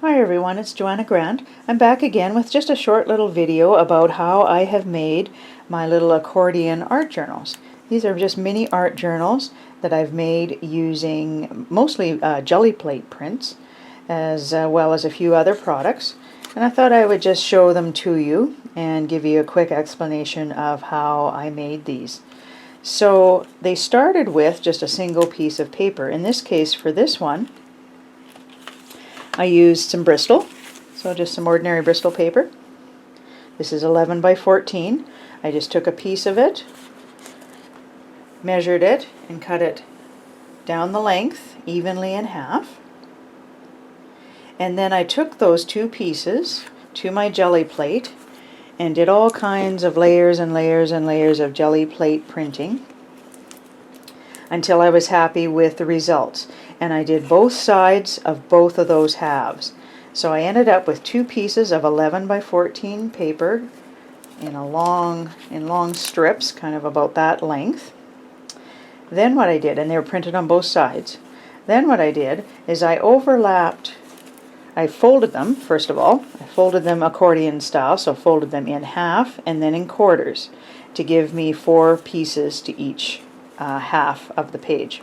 Hi everyone, it's Joanna Grant. I'm back again with just a short little video about how I have made my little accordion art journals. These are just mini art journals that I've made using mostly jelly plate prints as well as a few other products. And I thought I would just show them to you and give you a quick explanation of how I made these. So they started with just a single piece of paper. In this case, for this one, I used some Bristol, so just some ordinary Bristol paper. This is 11 by 14. I just took a piece of it, measured it, and cut it down the length evenly in half. And then I took those two pieces to my jelly plate and did all kinds of layers and layers and layers of jelly plate printing until I was happy with the results. And I did both sides of both of those halves. So I ended up with two pieces of 11 by 14 paper in long strips, kind of about that length. Then what I did, and they were printed on both sides, then what I did is I folded them, first of all. I folded them accordion style, so folded them in half and then in quarters to give me 4 pieces to each half of the page.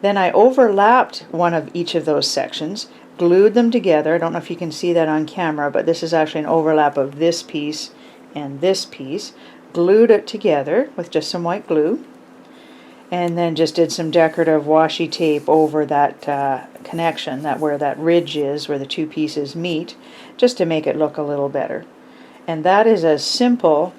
Then I overlapped one of each of those sections, glued them together. I don't know if you can see that on camera, but this is actually an overlap of this piece and this piece. Glued it together with just some white glue, and then just did some decorative washi tape over that connection, that where that ridge is, where the two pieces meet, just to make it look a little better. And that is as simple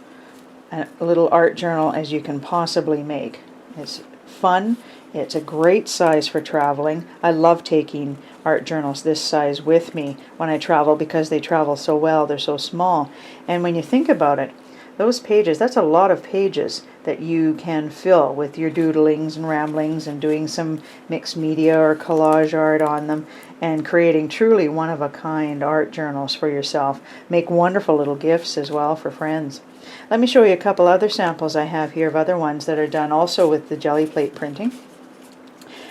a little art journal as you can possibly make. It's fun. It's a great size for traveling. I love taking art journals this size with me when I travel because they travel so well. They're so small. And when you think about it, those pages, that's a lot of pages that you can fill with your doodlings and ramblings and doing some mixed media or collage art on them and creating truly one-of-a-kind art journals for yourself. Make wonderful little gifts as well for friends. Let me show you a couple other samples I have here of other ones that are done also with the jelly plate printing.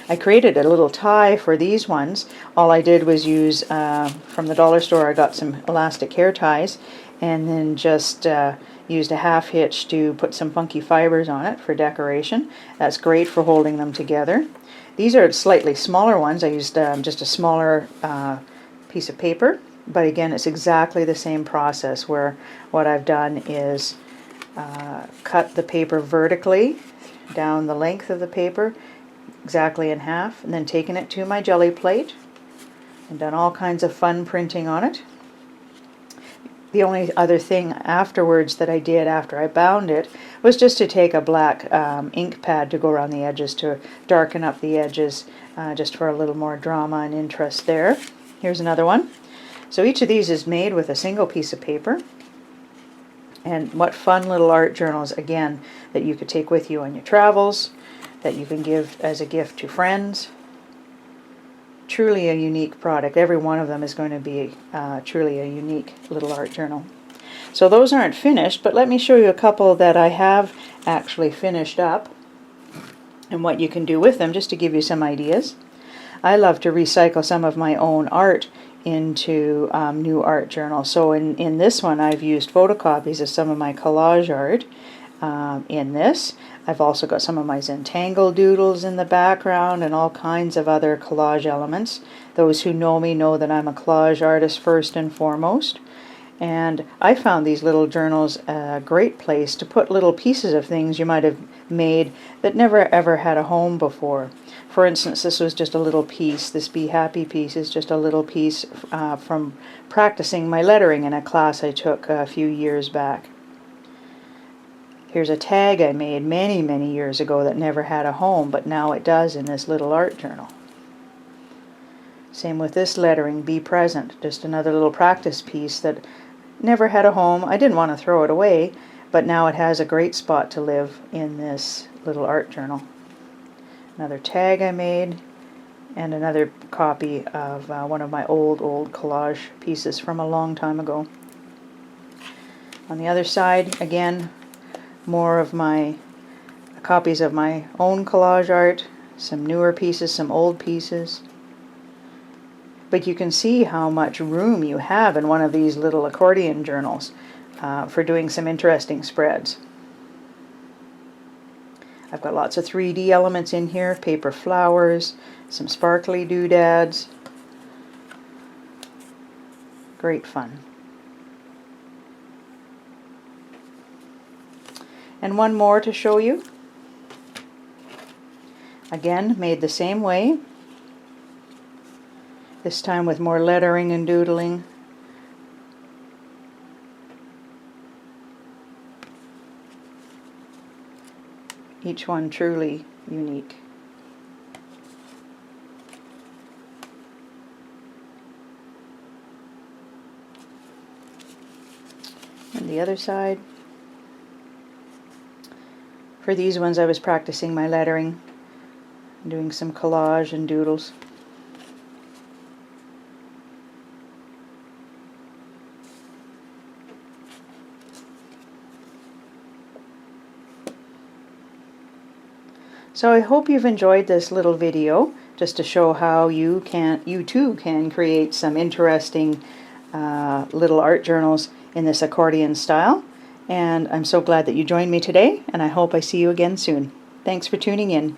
I created a little tie for these ones. All I did was use, from the dollar store, I got some elastic hair ties and then just used a half hitch to put some funky fibers on it for decoration. That's great for holding them together. These are slightly smaller ones. I used just a smaller piece of paper, but again it's exactly the same process where what I've done is cut the paper vertically down the length of the paper exactly in half, and then taken it to my jelly plate and done all kinds of fun printing on it. The only other thing afterwards that I did after I bound it was just to take a black ink pad to go around the edges to darken up the edges, just for a little more drama and interest there. Here's another one. So each of these is made with a single piece of paper. And what fun little art journals, again, that you could take with you on your travels, that you can give as a gift to friends. Truly a unique product. Every one of them is going to be truly a unique little art journal. So those aren't finished, but let me show you a couple that I have actually finished up and what you can do with them, just to give you some ideas. I love to recycle some of my own art into new art journals. So in this one I've used photocopies of some of my collage art in this. I've also got some of my Zentangle doodles in the background and all kinds of other collage elements. Those who know me know that I'm a collage artist first and foremost. And I found these little journals a great place to put little pieces of things you might have made that never ever had a home before. For instance, this was just a little piece. This Be Happy piece is just a little piece from practicing my lettering in a class I took a few years back. Here's a tag I made many, many years ago that never had a home, but now it does in this little art journal. Same with this lettering, Be Present, just another little practice piece that never had a home. I didn't want to throw it away, but now it has a great spot to live in this little art journal. Another tag I made, and another copy of one of my old collage pieces from a long time ago. On the other side, again, more of my copies of my own collage art, some newer pieces, some old pieces. But you can see how much room you have in one of these little accordion journals for doing some interesting spreads. I've got lots of 3D elements in here, paper flowers, some sparkly doodads. Great fun. And one more to show you. Again, made the same way. This time with more lettering and doodling. Each one truly unique. And the other side. For these ones I was practicing my lettering, doing some collage and doodles. So I hope you've enjoyed this little video, just to show how you too can create some interesting little art journals in this accordion style. And I'm so glad that you joined me today, and I hope I see you again soon. Thanks for tuning in.